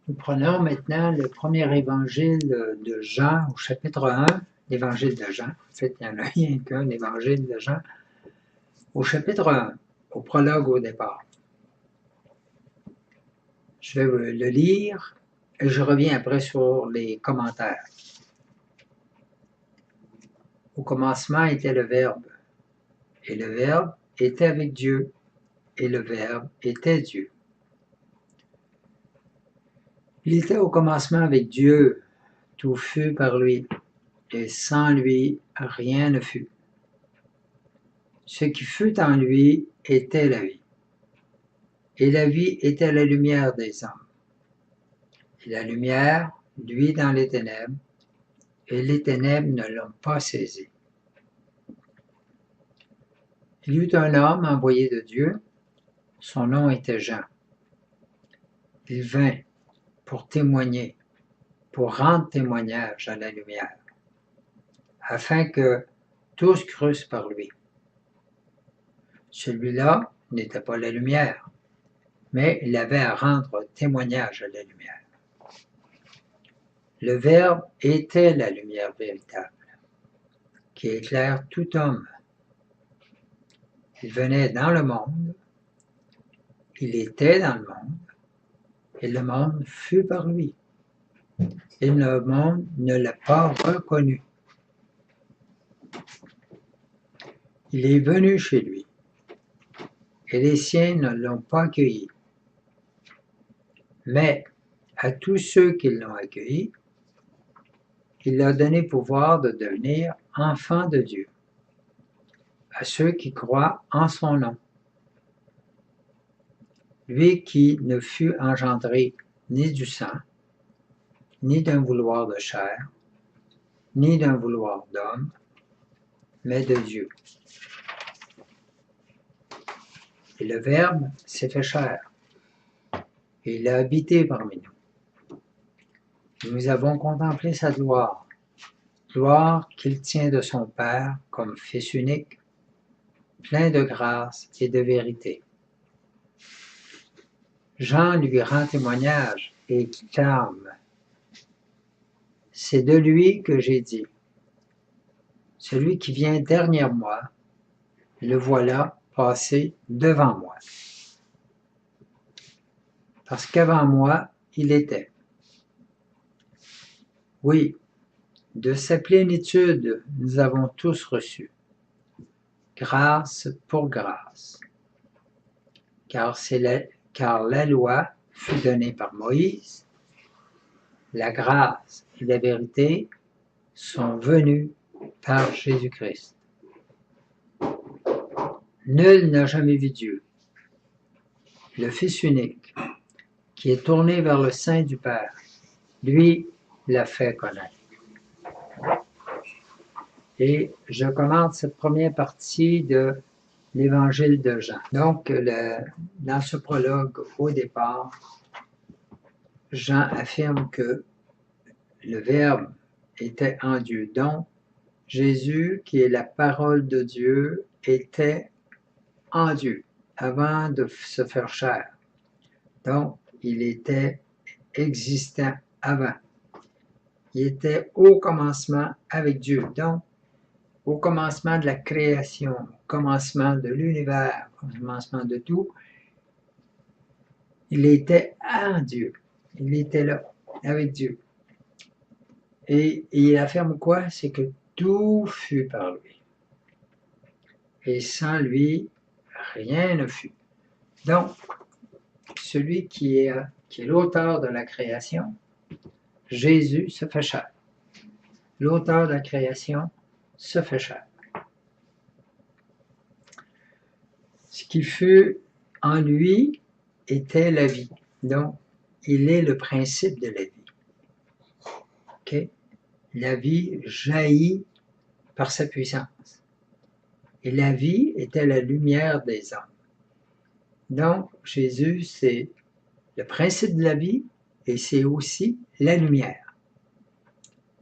Nous prenons maintenant le premier évangile de Jean au chapitre 1, l'évangile de Jean. En fait, il n'y en a rien qu'un, l'évangile de Jean. Au chapitre 1, au prologue au départ. Je vais le lire et je reviens après sur les commentaires. Au commencement était le Verbe, et le Verbe était avec Dieu, et le Verbe était Dieu. Il était au commencement avec Dieu, tout fut par lui, et sans lui rien ne fut. Ce qui fut en lui était la vie, et la vie était la lumière des hommes. Et la lumière luit dans les ténèbres, et les ténèbres ne l'ont pas saisi. Il y eut un homme envoyé de Dieu, son nom était Jean. Il vint pour témoigner, pour rendre témoignage à la lumière, afin que tous crussent par lui. Celui-là n'était pas la lumière, mais il avait à rendre témoignage à la lumière. Le Verbe était la lumière véritable, qui éclaire tout homme. Il venait dans le monde, il était dans le monde, et le monde fut par lui. Et le monde ne l'a pas reconnu. Il est venu chez lui, et les siens ne l'ont pas accueilli. Mais à tous ceux qui l'ont accueilli, il leur a donné pouvoir de devenir enfants de Dieu, à ceux qui croient en son nom. Lui qui ne fut engendré ni du sang, ni d'un vouloir de chair, ni d'un vouloir d'homme, mais de Dieu. Et le Verbe s'est fait chair, et il a habité parmi nous. Et nous avons contemplé sa gloire, gloire qu'il tient de son Père comme Fils unique, plein de grâce et de vérité. Jean lui rend témoignage et clame. C'est de lui que j'ai dit. Celui qui vient derrière moi, le voilà passer devant moi. Parce qu'avant moi, il était. Oui, de sa plénitude, nous avons tous reçu. Grâce pour grâce. Car la loi fut donnée par Moïse, la grâce et la vérité sont venues par Jésus-Christ. Nul n'a jamais vu Dieu, le Fils unique, qui est tourné vers le sein du Père, lui l'a fait connaître. Et je commence cette première partie de l'évangile de Jean. Donc, dans ce prologue, au départ, Jean affirme que le Verbe était en Dieu. Donc, Jésus, qui est la parole de Dieu, était en Dieu avant de se faire chair. Donc, il était existant avant. Il était au commencement avec Dieu. Donc, au commencement de la création, au commencement de l'univers, au commencement de tout, il était en Dieu. Il était là, avec Dieu. Et il affirme quoi? C'est que tout fut par lui. Et sans lui, rien ne fut. Donc, celui qui est l'auteur de la création, Jésus se fait chair. L'auteur de la création se fait chair. Ce qui fut en lui était la vie. Donc, il est le principe de la vie. Okay? La vie jaillit par sa puissance. Et la vie était la lumière des hommes. Donc, Jésus, c'est le principe de la vie et c'est aussi la lumière.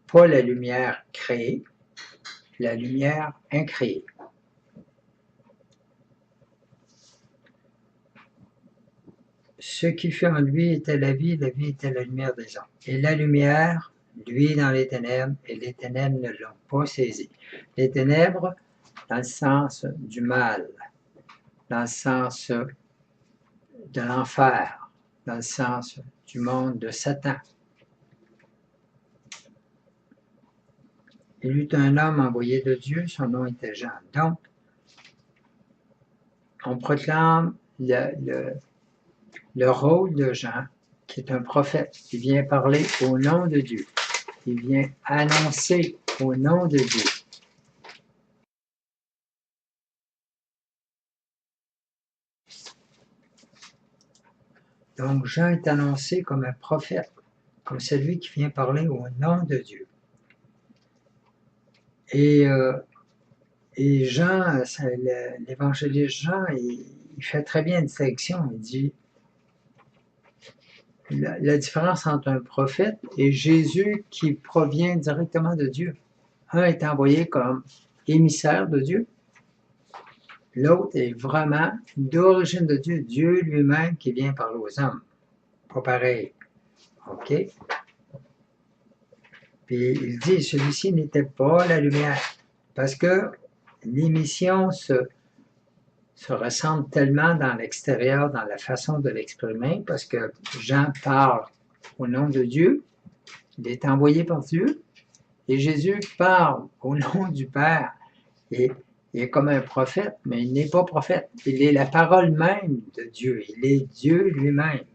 Pas la lumière créée, la lumière incréée. ce qui fut en lui était la vie était la lumière des hommes. Et la lumière, lui, dans les ténèbres, et les ténèbres ne l'ont pas saisi. Les ténèbres, dans le sens du mal, dans le sens de l'enfer, dans le sens du monde de Satan. Il eut un homme envoyé de Dieu, son nom était Jean. Donc, on proclame le rôle de Jean, qui est un prophète, qui vient parler au nom de Dieu. Il vient annoncer au nom de Dieu. Donc, Jean est annoncé comme un prophète, comme celui qui vient parler au nom de Dieu. Et Jean, l'évangéliste Jean, il fait très bien une distinction. Il dit la différence entre un prophète et Jésus qui provient directement de Dieu. Un est envoyé comme émissaire de Dieu, l'autre est vraiment d'origine de Dieu, Dieu lui-même qui vient parler aux hommes. Pas pareil. OK? Puis il dit, celui-ci n'était pas la lumière, parce que l'émission se ressemble tellement dans l'extérieur, dans la façon de l'exprimer, parce que Jean parle au nom de Dieu, il est envoyé par Dieu, et Jésus parle au nom du Père. Et il est comme un prophète, mais il n'est pas prophète. Il est la parole même de Dieu. Il est Dieu lui-même.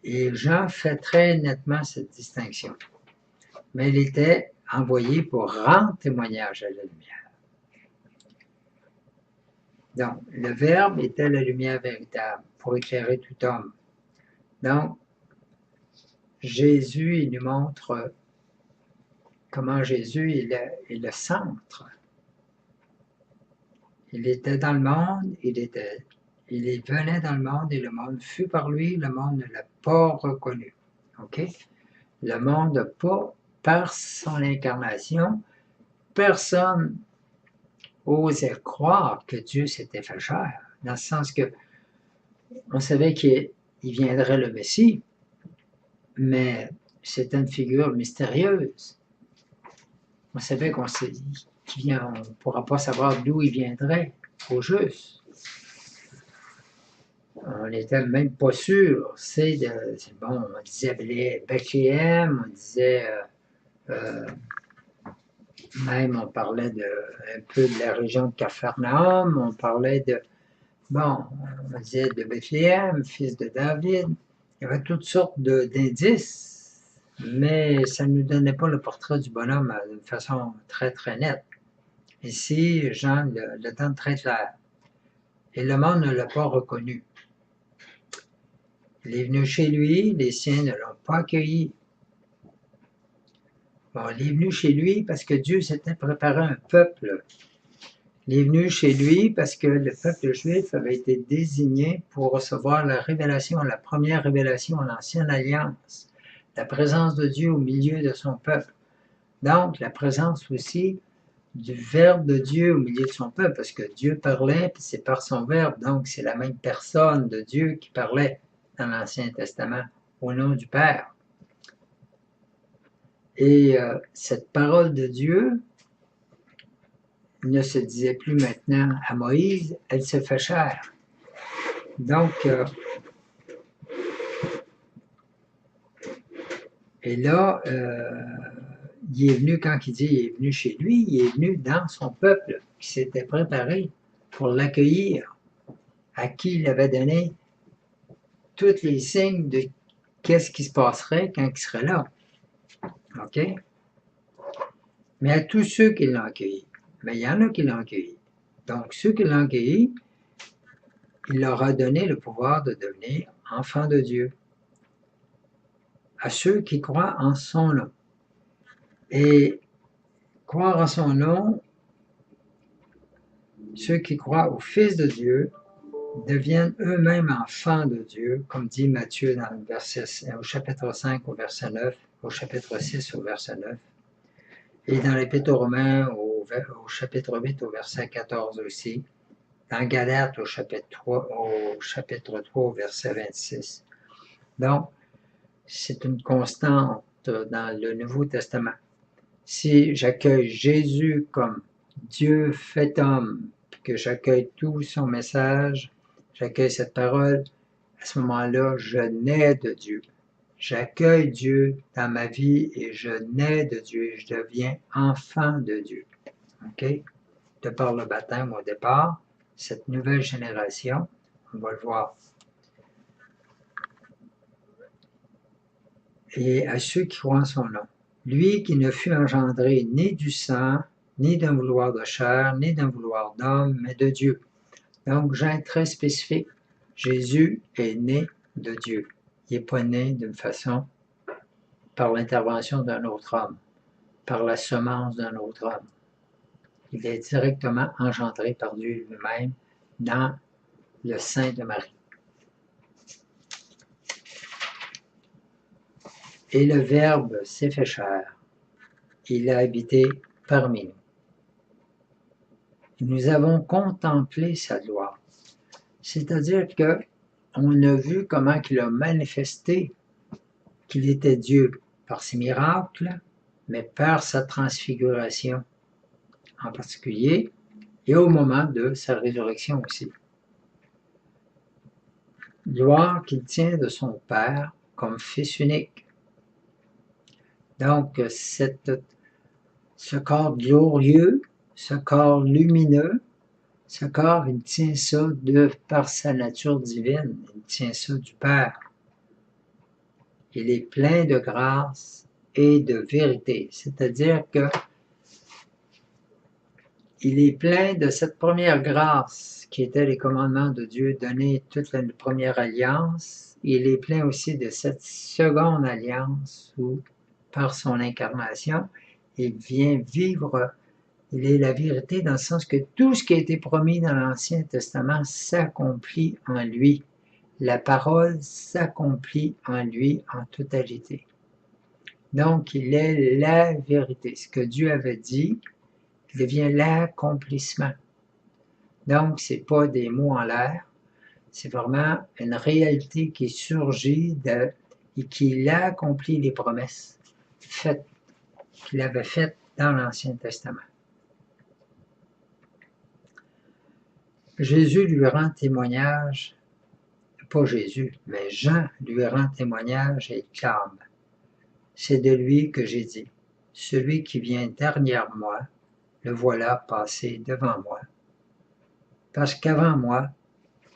Et Jean fait très nettement cette distinction. Mais il était envoyé pour rendre témoignage à la lumière. Donc, le Verbe était la lumière véritable pour éclairer tout homme. Donc, Jésus, il nous montre comment Jésus est le centre. Il était dans le monde, il venait dans le monde et le monde fut par lui, le monde ne l'a pas reconnu. OK? Le monde n'a pas, par son incarnation, personne osait croire que Dieu s'était fait chair, dans le sens que on savait qu'il viendrait le Messie, mais c'était une figure mystérieuse. On savait qu'on ne pourra pas savoir d'où il viendrait, au juste. On n'était même pas sûr. Bon, on disait Bethléem, on disait même on parlait un peu de la région de Capharnaüm, on parlait on disait de Bethléem, fils de David. Il y avait toutes sortes d'indices, mais ça ne nous donnait pas le portrait du bonhomme d'une façon très très nette. Ici, Jean le donne très clair. Et le monde ne l'a pas reconnu. Il est venu chez lui, les siens ne l'ont pas accueilli. Bon, il est venu chez lui parce que Dieu s'était préparé un peuple. Il est venu chez lui parce que le peuple juif avait été désigné pour recevoir la révélation, la première révélation en l'Ancienne Alliance, la présence de Dieu au milieu de son peuple. Donc, la présence aussi du Verbe de Dieu au milieu de son peuple, parce que Dieu parlait, puis c'est par son Verbe, donc c'est la même personne de Dieu qui parlait dans l'Ancien Testament, au nom du Père. Et cette parole de Dieu ne se disait plus maintenant à Moïse, elle se fait chair. Donc, et là, il est venu, quand il dit il est venu chez lui, il est venu dans son peuple qui s'était préparé pour l'accueillir, à qui il avait donné tous les signes de qu'est-ce qui se passerait quand il serait là. OK? Mais à tous ceux qui l'ont accueilli. Mais il y en a qui l'ont accueilli. Donc, ceux qui l'ont accueilli, il leur a donné le pouvoir de devenir enfants de Dieu. À ceux qui croient en son nom. Et croire en son nom, ceux qui croient au Fils de Dieu deviennent eux-mêmes enfants de Dieu, comme dit Matthieu dans au chapitre 5 au verset 9, au chapitre 6 au verset 9, et dans l'Épître aux Romains au chapitre 8 au verset 14 aussi, dans Galates au chapitre 3, au verset 26. Donc, c'est une constante dans le Nouveau Testament. Si j'accueille Jésus comme Dieu fait homme, que j'accueille tout son message, j'accueille cette parole, à ce moment-là, je nais de Dieu. J'accueille Dieu dans ma vie et je nais de Dieu, je deviens enfant de Dieu. OK? De par le baptême au départ, cette nouvelle génération, on va le voir. Et à ceux qui croient en son nom. Lui qui ne fut engendré ni du sang, ni d'un vouloir de chair, ni d'un vouloir d'homme, mais de Dieu. Donc, Jean est très spécifique. Jésus est né de Dieu. Il n'est pas né d'une façon par l'intervention d'un autre homme, par la semence d'un autre homme. Il est directement engendré par Dieu lui-même dans le sein de Marie. Et le Verbe s'est fait chair. Il a habité parmi nous. Nous avons contemplé sa gloire. C'est-à-dire que on a vu comment il a manifesté qu'il était Dieu par ses miracles, mais par sa transfiguration en particulier, et au moment de sa résurrection aussi. Gloire qu'il tient de son Père comme Fils unique. Donc, ce corps glorieux, ce corps lumineux, ce corps, il tient ça par sa nature divine, il tient ça du Père. Il est plein de grâce et de vérité, c'est-à-dire que il est plein de cette première grâce qui était les commandements de Dieu donnés toute la première alliance. Il est plein aussi de cette seconde alliance où, par son incarnation, il vient vivre. Il est la vérité dans le sens que tout ce qui a été promis dans l'Ancien Testament s'accomplit en lui. La parole s'accomplit en lui en totalité. Donc, il est la vérité. Ce que Dieu avait dit devient l'accomplissement. Donc, ce n'est pas des mots en l'air, c'est vraiment une réalité qui surgit et qui accomplit les promesses qu'il avait faites dans l'Ancien Testament. Jésus lui rend témoignage, pas Jésus, mais Jean lui rend témoignage et clame. C'est de lui que j'ai dit, celui qui vient derrière moi, le voilà passé devant moi. Parce qu'avant moi,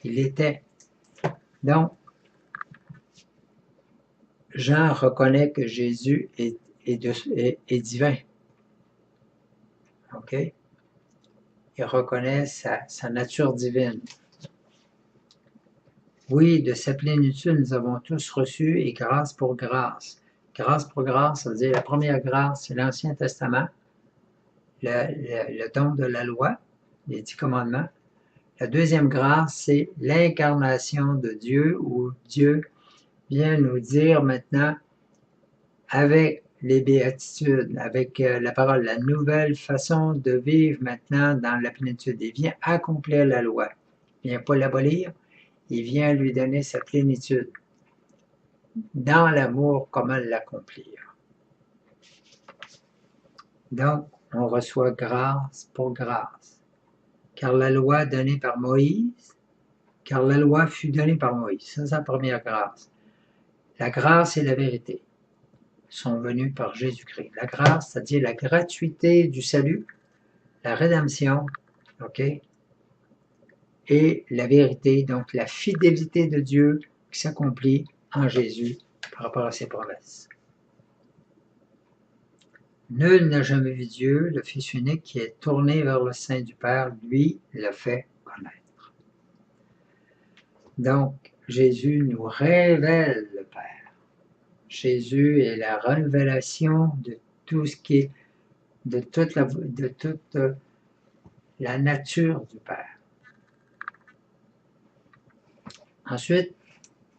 il était. Donc, Jean reconnaît que Jésus est divin. OK? Il reconnaît sa nature divine. Oui, de sa plénitude, nous avons tous reçu, et grâce pour grâce. Grâce pour grâce, ça veut dire la première grâce, c'est l'Ancien Testament, le don de la loi, les 10 commandements. La deuxième grâce, c'est l'incarnation de Dieu, où Dieu vient nous dire maintenant, avec les béatitudes, avec la parole, la nouvelle façon de vivre maintenant dans la plénitude. Il vient accomplir la loi. Il ne vient pas l'abolir, il vient lui donner sa plénitude. Dans l'amour, comment l'accomplir. Donc, on reçoit grâce pour grâce. Car la loi donnée par Moïse, car la loi fut donnée par Moïse. Ça, c'est la première grâce. La grâce et la vérité sont venues par Jésus-Christ. La grâce, c'est-à-dire la gratuité du salut, la rédemption, OK? Et la vérité, donc la fidélité de Dieu qui s'accomplit en Jésus par rapport à ses promesses. Nul n'a jamais vu Dieu, le Fils unique qui est tourné vers le sein du Père, lui l'a fait connaître. Donc, Jésus nous révèle le Père. Jésus est la révélation de tout ce qui est, de toute la nature du Père. Ensuite,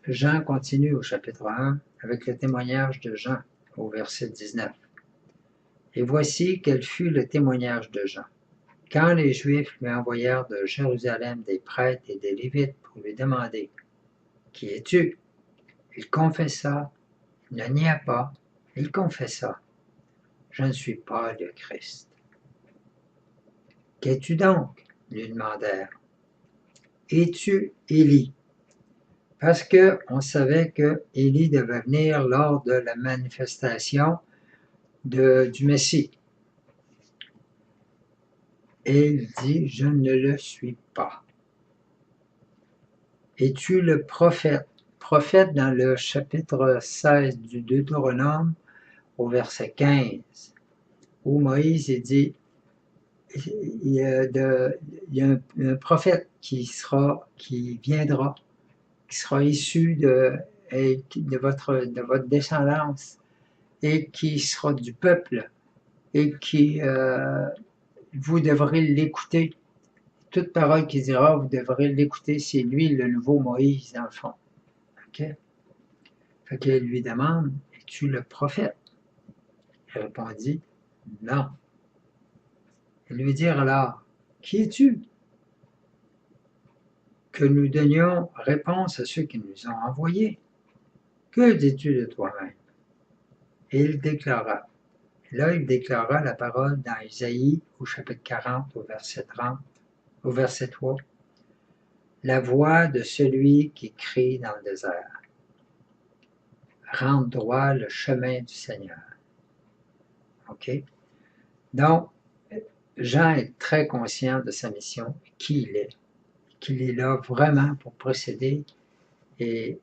Jean continue au chapitre 1 avec le témoignage de Jean au verset 19. Et voici quel fut le témoignage de Jean. Quand les Juifs lui envoyèrent de Jérusalem des prêtres et des Lévites pour lui demander « Qui es-tu » il confessa, il ne nia pas, il confessa « Je ne suis pas le Christ. » « Qu'es-tu donc » lui demandèrent. « Es-tu Élie » parce qu'on savait que Élie devait venir lors de la manifestation du Messie. Et il dit, je ne le suis pas. Es-tu le prophète? Prophète dans le chapitre 16 du Deutéronome, au verset 15, où Moïse dit, il y a un prophète qui viendra, qui sera issu de votre descendance, et qui sera du peuple, et qui vous devrez l'écouter. Toute parole qu'il dira, vous devrez l'écouter, c'est lui le nouveau Moïse, dans le fond. OK? Fait qu'il lui demande, es-tu le prophète? Il répondit, non. Il lui dit alors, qui es-tu? Que nous donnions réponse à ceux qui nous ont envoyés. Que dis-tu de toi-même? Et il déclara. Là, il déclara la parole dans Isaïe, au chapitre 40, au verset 30, au verset 3. La voix de celui qui crie dans le désert. Rendre droit le chemin du Seigneur. OK? Donc, Jean est très conscient de sa mission, qui il est, qu'il est là vraiment pour précéder et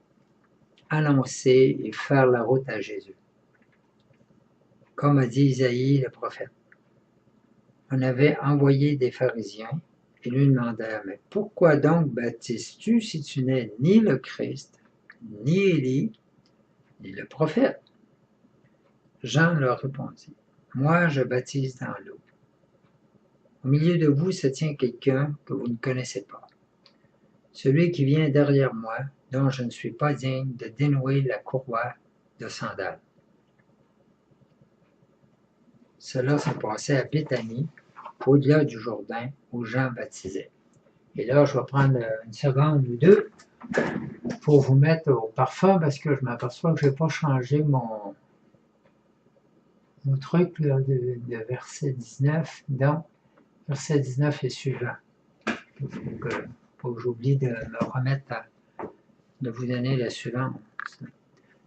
annoncer et faire la route à Jésus. Comme a dit Isaïe le prophète, on avait envoyé des pharisiens et lui demandèrent, mais pourquoi donc baptises-tu si tu n'es ni le Christ, ni Élie, ni le prophète? Jean leur répondit, moi je baptise dans l'eau. Au milieu de vous se tient quelqu'un que vous ne connaissez pas. Celui qui vient derrière moi, dont je ne suis pas digne de dénouer la courroie de sandales. Cela se passait à Béthanie, au-delà du Jourdain, où Jean baptisait. Et là, je vais prendre une seconde ou deux pour vous mettre au parfum, parce que je m'aperçois que je n'ai pas changé mon truc là, de verset 19. Donc, verset 19 et suivant. Il faut que j'oublie de me remettre de vous donner la suivante.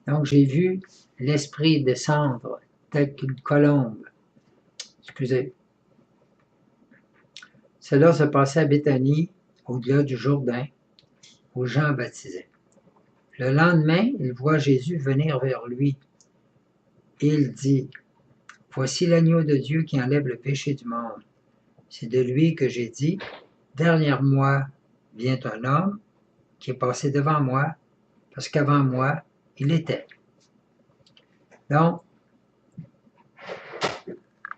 Donc, j'ai vu l'Esprit descendre tel qu'une colombe. Excusez. Cela se passait à Béthanie, au-delà du Jourdain, où Jean baptisait. Le lendemain, il voit Jésus venir vers lui. Et il dit, « Voici l'agneau de Dieu qui enlève le péché du monde. C'est de lui que j'ai dit, derrière moi vient un homme qui est passé devant moi, parce qu'avant moi, il était. » Donc,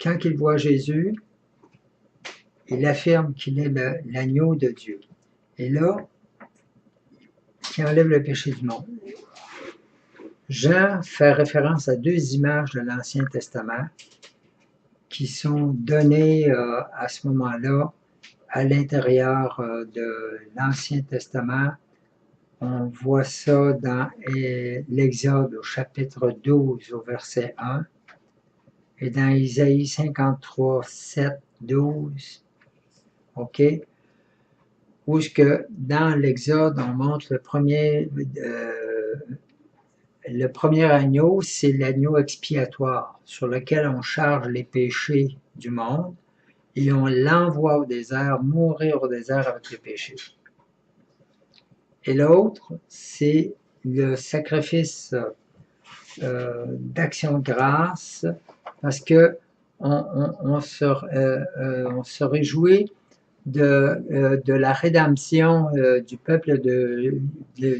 quand il voit Jésus, il affirme qu'il est l'agneau de Dieu. Et là, qui enlève le péché du monde. Jean fait référence à deux images de l'Ancien Testament qui sont données à ce moment-là à l'intérieur de l'Ancien Testament. On voit ça dans l'Exode au chapitre 12 au verset 1 et dans Isaïe 53, 7, 12. OK? Où est-ce que dans l'Exode, on montre le premier agneau, c'est l'agneau expiatoire sur lequel on charge les péchés du monde et on l'envoie au désert, mourir au désert avec les péchés. Et l'autre, c'est le sacrifice d'action de grâce parce que on se réjouit de la rédemption du peuple, du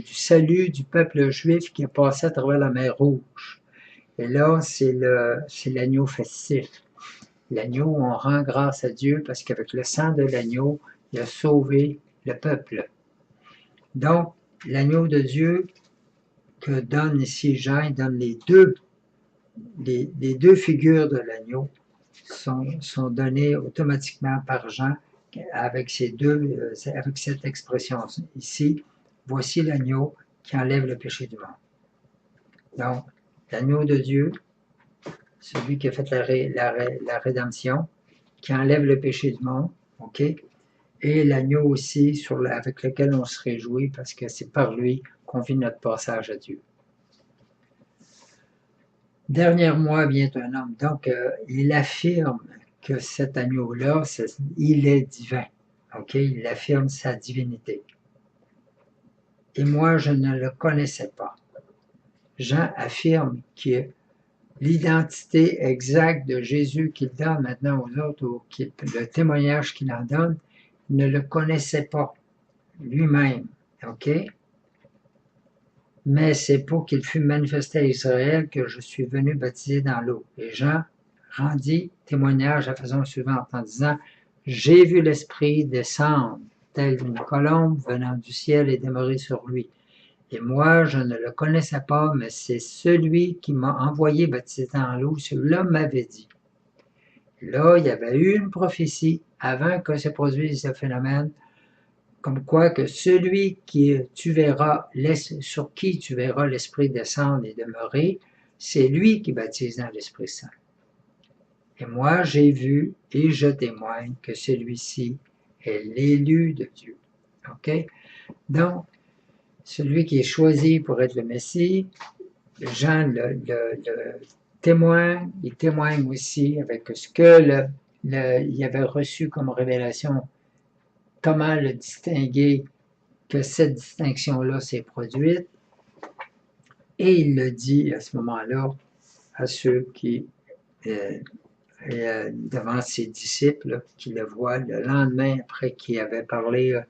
salut du peuple juif qui est passé à travers la mer Rouge. Et là, c'est l'agneau festif. L'agneau où on rend grâce à Dieu parce qu'avec le sang de l'agneau, il a sauvé le peuple. Donc, l'agneau de Dieu que donne ici Jean, il donne les deux figures de l'agneau. sont donnés automatiquement par Jean avec avec cette expression ici. Voici l'agneau qui enlève le péché du monde. Donc, l'agneau de Dieu, celui qui a fait la rédemption, qui enlève le péché du monde, ok? Et l'agneau aussi avec lequel on se réjouit parce que c'est par lui qu'on vit notre passage à Dieu. Dernier mois vient un homme. Donc, il affirme que cet agneau-là, il est divin. Ok? Il affirme sa divinité. Et moi, je ne le connaissais pas. Jean affirme que l'identité exacte de Jésus qu'il donne maintenant aux autres, ou le témoignage qu'il en donne, il ne le connaissait pas lui-même. OK? Mais c'est pour qu'il fût manifesté à Israël que je suis venu baptiser dans l'eau. Et Jean rendit témoignage à la façon suivante en disant « J'ai vu l'Esprit descendre, tel une colombe venant du ciel et demeurer sur lui. Et moi, je ne le connaissais pas, mais c'est celui qui m'a envoyé baptiser dans l'eau, celui-là m'avait dit. » Là, il y avait eu une prophétie avant que se produise ce phénomène, comme quoi que celui sur qui tu verras l'Esprit descendre et demeurer, c'est lui qui baptise dans l'Esprit Saint. Et moi, j'ai vu et je témoigne que celui-ci est l'élu de Dieu. OK? Donc, celui qui est choisi pour être le Messie, Jean le témoigne, il témoigne aussi avec ce que il avait reçu comme révélation, comment le distinguer, que cette distinction-là s'est produite, et il le dit à ce moment-là à ceux qui, devant ses disciples, qui le voient le lendemain après qu'il avait parlé,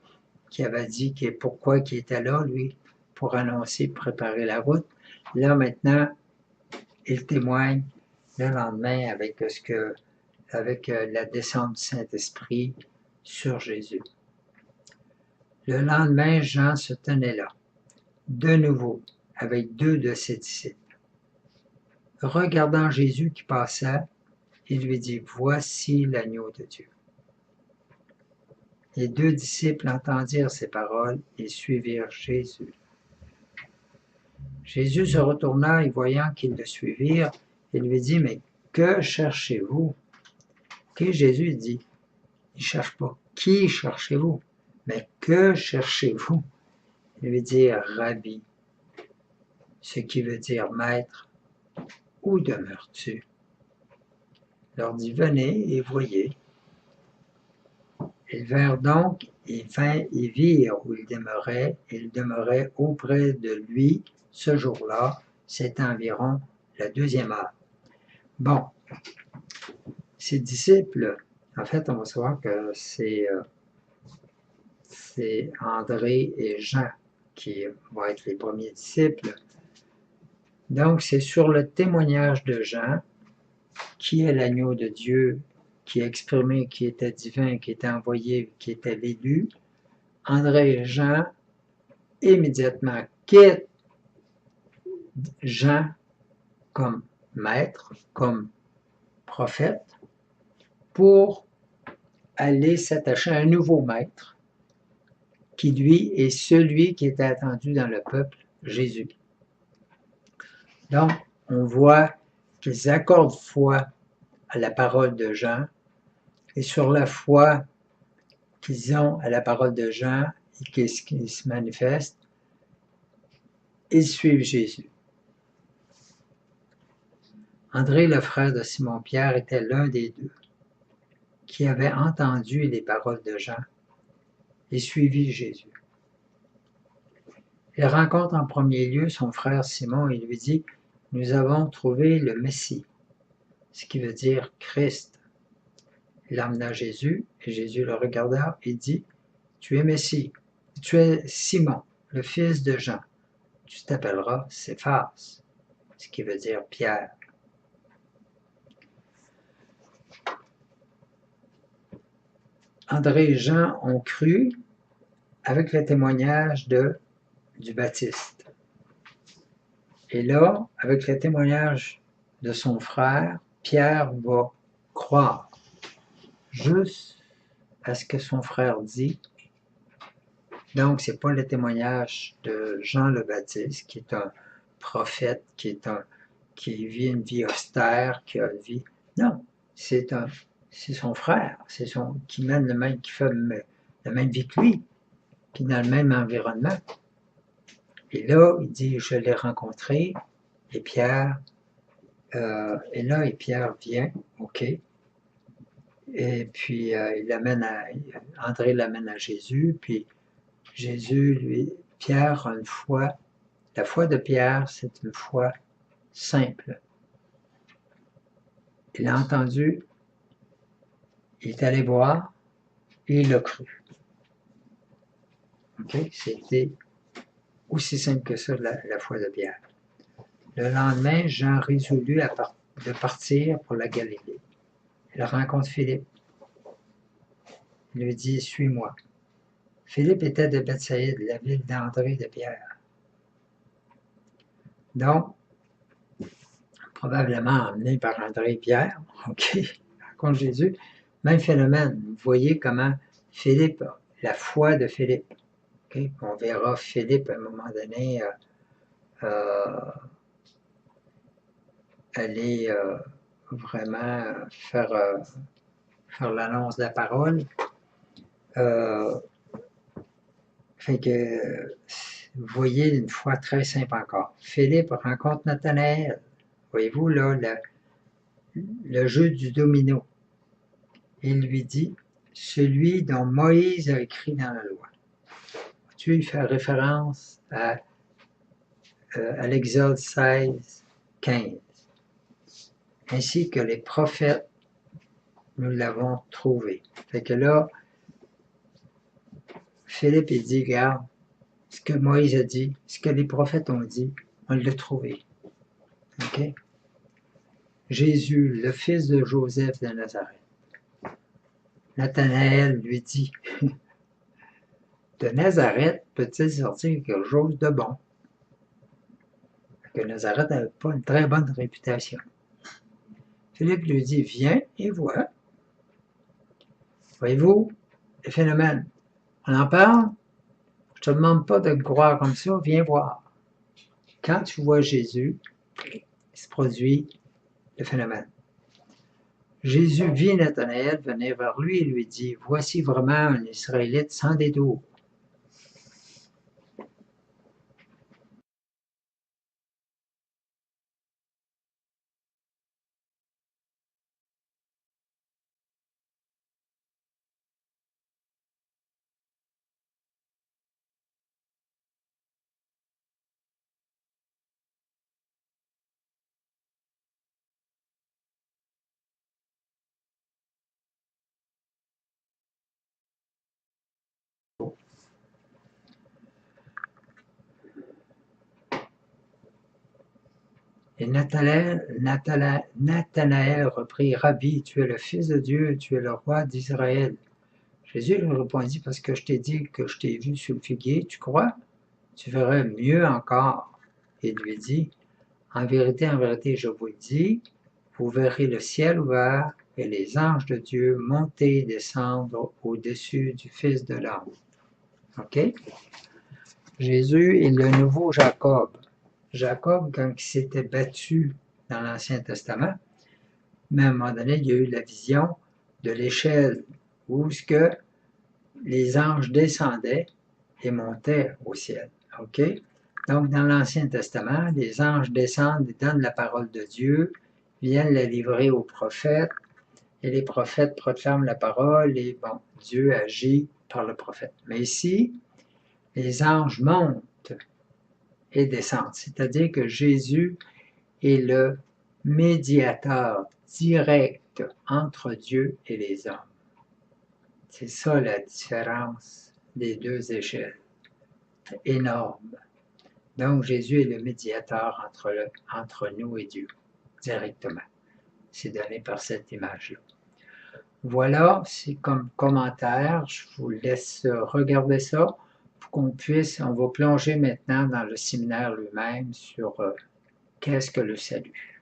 qui avait dit pourquoi il était là, lui, pour annoncer, préparer la route. Là, maintenant, il témoigne le lendemain avec la descente du Saint-Esprit sur Jésus. Le lendemain, Jean se tenait là, de nouveau, avec 2 de ses disciples. Regardant Jésus qui passait, il lui dit « Voici l'agneau de Dieu. » Les 2 disciples entendirent ces paroles et suivirent Jésus. Jésus se retourna et voyant qu'ils le suivirent, il lui dit « Mais que cherchez-vous? » Que Jésus dit, il ne cherche pas « Qui cherchez-vous? » Mais que cherchez-vous? Il lui dit « Rabbi », ce qui veut dire « Maître ». Où demeures-tu? Il leur dit, venez et voyez. Ils vinrent donc, et virent où il demeurait, et il demeurait auprès de lui ce jour-là, c'est environ la 2e heure. Bon, ses disciples, en fait, on va savoir que c'est André et Jean qui vont être les premiers disciples. Donc, c'est sur le témoignage de Jean, qui est l'agneau de Dieu, qui est exprimé, qui était divin, qui était envoyé, qui était l'élu. André et Jean, immédiatement, quittent Jean comme maître, comme prophète, pour aller s'attacher à un nouveau maître, qui lui est celui qui était attendu dans le peuple, Jésus. Donc, on voit qu'ils accordent foi à la parole de Jean, et sur la foi qu'ils ont à la parole de Jean, et qu'est-ce qui se manifeste, ils suivent Jésus. André, le frère de Simon-Pierre, était l'un des 2, qui avait entendu les paroles de Jean et suivi Jésus. Il rencontre en premier lieu son frère Simon et lui dit « Nous avons trouvé le Messie », ce qui veut dire Christ. Il emmena Jésus, et Jésus le regarda et dit « Tu es Messie, tu es Simon, le fils de Jean, tu t'appelleras Céphas », ce qui veut dire Pierre. André et Jean ont cru avec le témoignage du Baptiste. Et là, avec le témoignage de son frère, Pierre va croire juste à ce que son frère dit. Donc, ce n'est pas le témoignage de Jean le Baptiste, qui est un prophète, qui vit une vie austère, qui a une vie. Non, c'est son frère, qui mène qui fait la même vie que lui, qui est dans le même environnement. Et là, il dit, je l'ai rencontré, et Pierre, Pierre vient, OK. Et puis, André l'amène à Jésus, puis Jésus, Pierre, une foi, la foi de Pierre, c'est une foi simple. Il a entendu, il est allé voir, et il a cru. OK? C'était aussi simple que ça, la foi de Pierre. Le lendemain, Jean résolut de partir pour la Galilée. Il rencontre Philippe. Il lui dit, suis-moi. Philippe était de Bethsaïde, la ville d'André et de Pierre. Donc, probablement emmené par André et Pierre, OK, rencontre Jésus. Même phénomène. Vous voyez comment Philippe, la foi de Philippe. Okay? On verra Philippe à un moment donné aller vraiment faire l'annonce de la parole. Fait que vous voyez une foi très simple encore. Philippe rencontre Nathanaël. Voyez-vous là le jeu du domino. Il lui dit, celui dont Moïse a écrit dans la loi. Tu fais référence à l'Exode 16, 15. Ainsi que les prophètes, nous l'avons trouvé. Fait que là, Philippe, il dit, regarde, ce que Moïse a dit, ce que les prophètes ont dit, on l'a trouvé. OK? Jésus, le fils de Joseph de Nazareth. Nathanaël lui dit, de Nazareth peut-il sortir quelque chose de bon? Que Nazareth n'avait pas une très bonne réputation. Philippe lui dit, viens et vois. Voyez-vous, le phénomène. On en parle, je ne te demande pas de me croire comme ça, viens voir. Quand tu vois Jésus, il se produit le phénomène. Jésus vit Nathanaël venir vers lui et lui dit, voici vraiment un Israélite sans détour. Et Nathanaël reprit, Rabbi, tu es le Fils de Dieu, tu es le roi d'Israël. Jésus lui répondit, parce que je t'ai dit que je t'ai vu sur le figuier, tu crois? Tu ferais mieux encore. Il lui dit, en vérité, je vous le dis, vous verrez le ciel ouvert et les anges de Dieu monter et descendre au-dessus du Fils de l'homme. OK? Jésus est le nouveau Jacob. Jacob, quand il s'était battu dans l'Ancien Testament, mais à un moment donné, il y a eu la vision de l'échelle où ce que les anges descendaient et montaient au ciel. OK? Donc, dans l'Ancien Testament, les anges descendent et donnent la parole de Dieu, viennent la livrer aux prophètes, et les prophètes proclament la parole, et bon, Dieu agit par le prophète. Mais ici, les anges montent et descendent, c'est-à-dire que Jésus est le médiateur direct entre Dieu et les hommes. C'est ça la différence des deux échelles. C'est énorme. Donc, Jésus est le médiateur entre nous et Dieu, directement. C'est donné par cette image-là. Voilà, c'est comme commentaire. Je vous laisse regarder ça pour qu'on puisse, on va plonger maintenant dans le séminaire lui-même sur qu'est-ce que le salut.